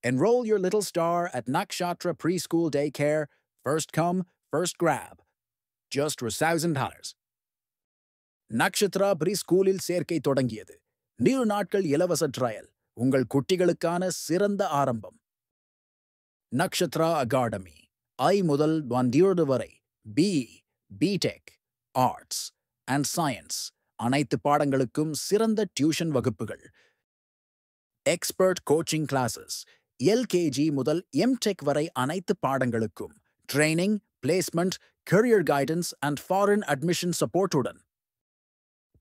Enroll your little star at Nakshatra Preschool Daycare. First come, first grab. Just $1,000. Nakshatra pre ஸ்கூலில் சேர்க்கை தொடங்கியது. 100 நாட்கள் இலவச ட்ரையல். உங்கள் குட்டிகளுக்கான சிறந்த ஆரம்பம். நக்ஷத்ரா அகாடமி. I முதல் 12 வரை. BE, BTech, arts and science அனைத்து பாடங்களுக்கும் சிறந்த டியூஷன் வகுப்புகள். Expert coaching classes. LKG முதல் MTech வரை அனைத்து பாடங்களுக்கும் training, placement, career guidance and foreign admission சப்போர்ட்டுடன்.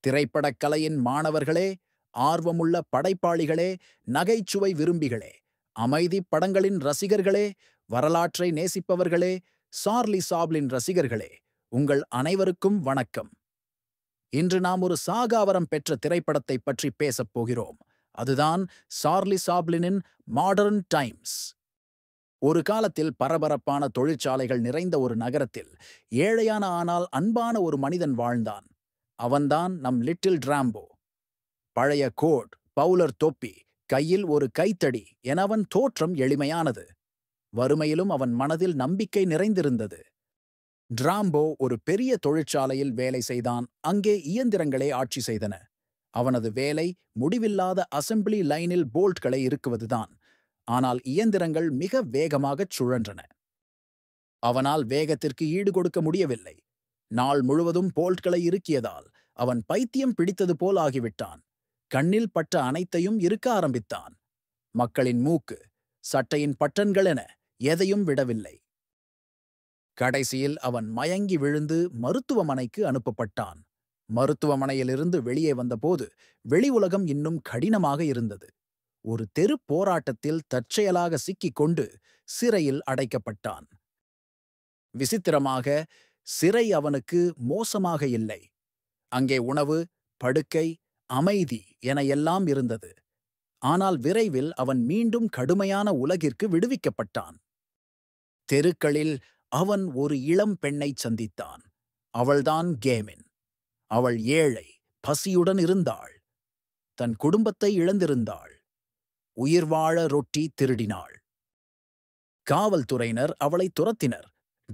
திரைப்படக் கலையின் மாணவர்களே, ஆர்வமுள்ள படைப்பாளிகளே, நகைச்சுவை விரும்பிகளே, அமைதி படங்களின் ரசிகர்களே, வரலாற்றை நேசிப்பவர்களே, சார்லி சாப்ளின் ரசிகர்களே, உங்கள் அனைவருக்கும் வணக்கம். இன்று நாம் ஒரு சாகாவரம் பெற்ற திரைப்படத்தை பற்றி பேசப் போகிறோம். அதுதான் சார்லி சாப்ளினின் மாடர்ன் டைம்ஸ். ஒரு காலத்தில் பரபரப்பான தொழிற்சாலைகள் நிறைந்த ஒரு நகரத்தில் ஏழையான ஆனால் அன்பான ஒரு மனிதன் வாழ்ந்தான். அவன்தான் நம் லிட்டில் டிராம்போ. பழைய கோட், பவுலர் தொப்பி, கையில் ஒரு கைத்தடி என அவன் தோற்றம் எளிமையானது. வறுமையிலும் அவன் மனதில் நம்பிக்கை நிறைந்திருந்தது. டிராம்போ ஒரு பெரிய தொழிற்சாலையில் வேலை செய்தான். அங்கே இயந்திரங்களே ஆட்சி செய்தன. அவனது வேலை முடிவில்லாத அசெம்பிளி லைனில் போல்ட்களை இறுக்குவதுதான். ஆனால் இயந்திரங்கள் மிக வேகமாகச் சுழன்றன. அவனால் வேகத்திற்கு ஈடு கொடுக்க முடியவில்லை. நாள் முழுவதும் போல்ட்களை இறுக்கியதால் அவன் பைத்தியம் பிடித்தது போல் ஆகிவிட்டான். கண்ணில் பட்ட அனைத்தையும் இறுக்க ஆரம்பித்தான். மக்களின் மூக்கு, சட்டையின் பட்டன்கள் என எதையும் விடவில்லை. கடைசியில் அவன் மயங்கி விழுந்து மருத்துவமனைக்கு அனுப்பப்பட்டான். மருத்துவமனையிலிருந்து வெளியே வந்தபோது வெளி உலகம் இன்னும் கடினமாக இருந்தது. ஒரு தெரு போராட்டத்தில் தற்செயலாக சிக்கிக்கொண்டு சிறையில் அடைக்கப்பட்டான். விசித்திரமாக, சிறை அவனுக்கு மோசமாக இல்லை. அங்கே உணவு, படுக்கை, அமைதி என எல்லாம் இருந்தது. ஆனால் விரைவில் அவன் மீண்டும் கடுமையான உலகிற்கு விடுவிக்கப்பட்டான். தெருக்களில் அவன் ஒரு இளம் பெண்ணைச் சந்தித்தான். அவள்தான் கேமின். அவள் ஏழை, பசியுடன் இருந்தாள். தன் குடும்பத்தை இழந்திருந்தாள். உயிர் வாழ ரொட்டி திருடினாள். காவல்துறையினர் அவளை துரத்தினர்.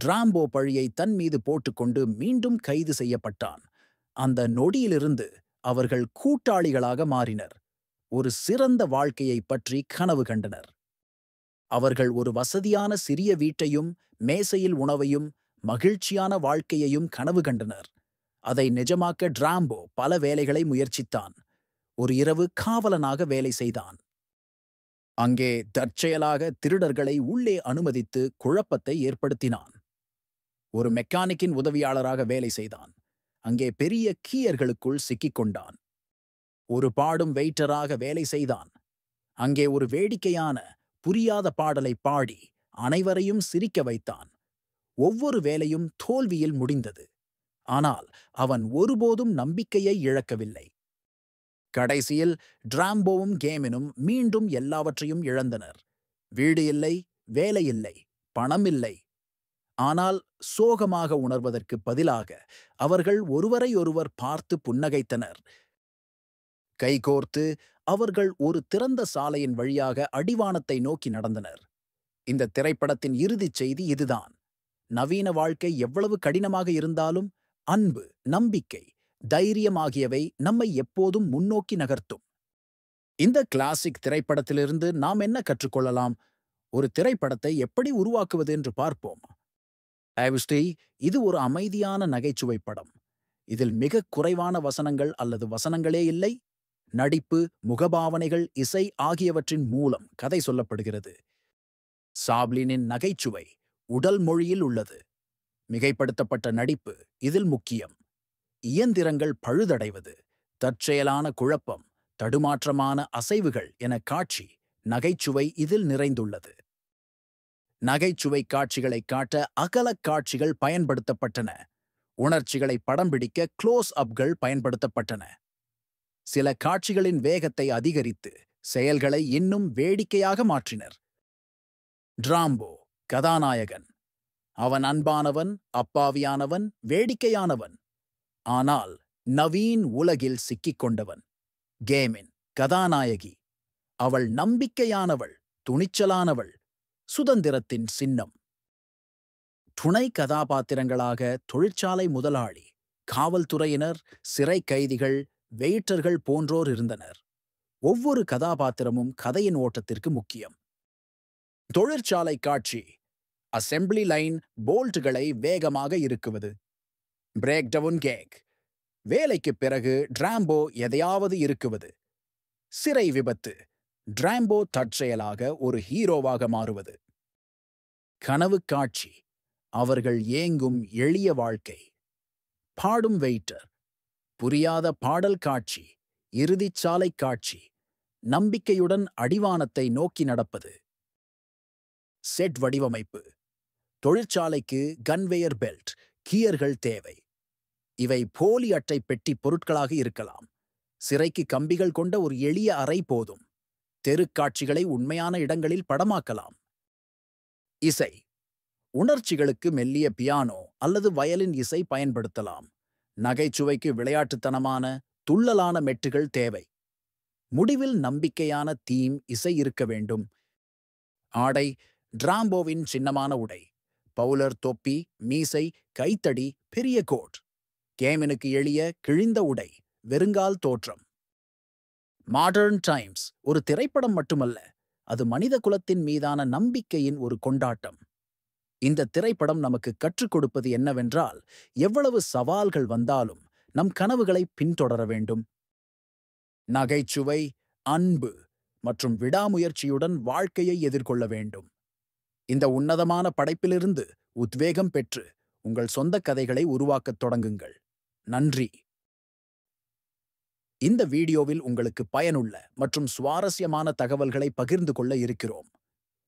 டிராம்போ பழியை தன் மீது போட்டுக்கொண்டு மீண்டும் கைது செய்யப்பட்டான். அந்த நொடியிலிருந்து அவர்கள் கூட்டாளிகளாக மாறினர். ஒரு சிறந்த வாழ்க்கையைப் பற்றி கனவு கண்டனர். அவர்கள் ஒரு வசதியான சிறிய வீட்டையும், மேசையில் உணவையும், மகிழ்ச்சியான வாழ்க்கையையும் கனவு கண்டனர். அதை நிஜமாக்க டிராம்போ பல வேலைகளை முயற்சித்தான். ஒரு இரவு காவலனாக வேலை செய்தான். அங்கே தற்செயலாக திருடர்களை உள்ளே அனுமதித்து குழப்பத்தை ஏற்படுத்தினான். ஒரு மெக்கானிக்கின் உதவியாளராக வேலை செய்தான். அங்கே பெரிய கீயர்களுக்குள் சிக்கிக்கொண்டான். ஒரு பாடும் வெயிட்டராக வேலை செய்தான். அங்கே ஒரு வேடிக்கையான, புரியாத பாடலை பாடி அனைவரையும் சிரிக்க வைத்தான். ஒவ்வொரு வேலையும் தோல்வியில் முடிந்தது. ஆனால் அவன் ஒருபோதும் நம்பிக்கையை இழக்கவில்லை. கடைசியில் டிராம்போவும் கேமினும் மீண்டும் எல்லாவற்றையும் இழந்தனர். வீடு இல்லை, வேலை இல்லை, பணம் இல்லை. ஆனால் சோகமாக உணர்வதற்கு பதிலாக அவர்கள் ஒருவரையொருவர் பார்த்து புன்னகைத்தனர். கைகோர்த்து அவர்கள் ஒரு திறந்த சாலையின் வழியாக அடிவானத்தை நோக்கி நடந்தனர். இந்த திரைப்படத்தின் இறுதிச் செய்தி இதுதான். நவீன வாழ்க்கை எவ்வளவு கடினமாக இருந்தாலும் அன்பு, நம்பிக்கை, தைரியம் ஆகியவை நம்மை எப்போதும் முன்னோக்கி நகர்த்தும். இந்த கிளாசிக் திரைப்படத்திலிருந்து நாம் என்ன கற்றுக்கொள்ளலாம்? ஒரு திரைப்படத்தை எப்படி உருவாக்குவது என்று பார்ப்போம். இது ஒரு அமைதியான நகைச்சுவை படம். இதில் மிக குறைவான வசனங்கள் அல்லது வசனங்களே இல்லை. நடிப்பு, முகபாவனைகள், இசை ஆகியவற்றின் மூலம் கதை சொல்லப்படுகிறது. சாப்ளினின் நகைச்சுவை உடல் மொழியில் உள்ளது. மிகைப்படுத்தப்பட்ட நடிப்பு இதில் முக்கியம். இயந்திரங்கள் பழுதடைவது, தற்செயலான குழப்பம், தடுமாற்றமான அசைவுகள் என காட்சி, நகைச்சுவை இதில் நிறைந்துள்ளது. நகைச்சுவை காட்சிகளை காட்ட அகலக் காட்சிகள் பயன்படுத்தப்பட்டன. உணர்ச்சிகளை படம் பிடிக்க க்ளோஸ் அப்கள் பயன்படுத்தப்பட்டன. சில காட்சிகளின் வேகத்தை அதிகரித்து செயல்களை இன்னும் வேடிக்கையாக மாற்றினர். டிராம்போ கதாநாயகன். அவன் அன்பானவன், அப்பாவியானவன், வேடிக்கையானவன். ஆனால் நவீன் உலகில் சிக்கிக் கொண்டவன். கேமின் கதாநாயகி. அவள் நம்பிக்கையானவள், துணிச்சலானவள், சுதந்திரத்தின் சின்னம். துணை கதாபாத்திரங்களாக தொழிற்சாலை முதலாளி, காவல்துறையினர், சிறை கைதிகள், வெயிட்டர்கள் போன்றோர் இருந்தனர். ஒவ்வொரு கதாபாத்திரமும் கதையின் ஓட்டத்திற்கு முக்கியம். தொழிற்சாலை காட்சி. அசெம்பிளி லைன் போல்ட்டுகளை வேகமாக இறுக்குவது. Break down cake. வேலைக்குப் பிறகு டிராம்போ எதையாவது இறுக்குவது. சிறை விபத்து. டிராம்போ தற்செயலாக ஒரு ஹீரோவாக மாறுவது. கனவு காட்சி. அவர்கள் ஏங்கும் எளிய வாழ்க்கை. பாடும் வெயிட்டர். புரியாத பாடல் காட்சி. இறுதிச்சாலை காட்சி. நம்பிக்கையுடன் அடிவானத்தை நோக்கி நடப்பது. செட் வடிவமைப்பு. தொழிற்சாலைக்கு கன்வேயர் பெல்ட், கியர்கள் தேவை. இவை போலி அட்டை பெட்டி பொருட்களாக இருக்கலாம். சிறைக்கு கம்பிகள் கொண்ட ஒரு எளிய அறை போதும். தெருக்காட்சிகளை உண்மையான இடங்களில் படமாக்கலாம். இசை. உணர்ச்சிகளுக்கு மெல்லிய பியானோ அல்லது வயலின் இசை பயன்படுத்தலாம். நகைச்சுவைக்கு விளையாட்டுத்தனமான, துள்ளலான மெட்டுகள் தேவை. முடிவில் நம்பிக்கையான தீம் இசை இருக்க வேண்டும். ஆடை. டிராம்போவின் சின்னமான உடை. பவுலர் தொப்பி, மீசை, கைத்தடி, பெரிய கோட். கேமினுக்கு எளிய, கிழிந்த உடை, வெறுங்கால் தோற்றம். மாடர்ன் டைம்ஸ் ஒரு திரைப்படம் மட்டுமல்ல, அது மனித குலத்தின் மீதான நம்பிக்கையின் ஒரு கொண்டாட்டம். இந்த திரைப்படம் நமக்கு கற்றுக் கொடுப்பது என்னவென்றால், எவ்வளவு சவால்கள் வந்தாலும் நம் கனவுகளை பின்தொடர வேண்டும். நகைச்சுவை, அன்பு மற்றும் விடாமுயற்சியுடன் வாழ்க்கையை எதிர்கொள்ள வேண்டும். இந்த உன்னதமான படைப்பிலிருந்து உத்வேகம் பெற்று உங்கள் சொந்த கதைகளை உருவாக்கத் தொடங்குங்கள். நன்றி. இந்த வீடியோவில் உங்களுக்கு பயனுள்ள மற்றும் சுவாரஸ்யமான தகவல்களை பகிர்ந்து கொள்ள இருக்கிறோம்.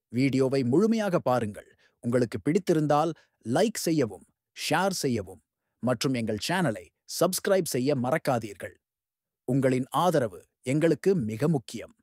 வீடியோவை முழுமையாக பாருங்கள். உங்களுக்கு பிடித்திருந்தால் லைக் செய்யவும், ஷேர் செய்யவும் மற்றும் எங்கள் சேனலை சப்ஸ்கிரைப் செய்ய மறக்காதீர்கள். உங்களின் ஆதரவு எங்களுக்கு மிக முக்கியம்.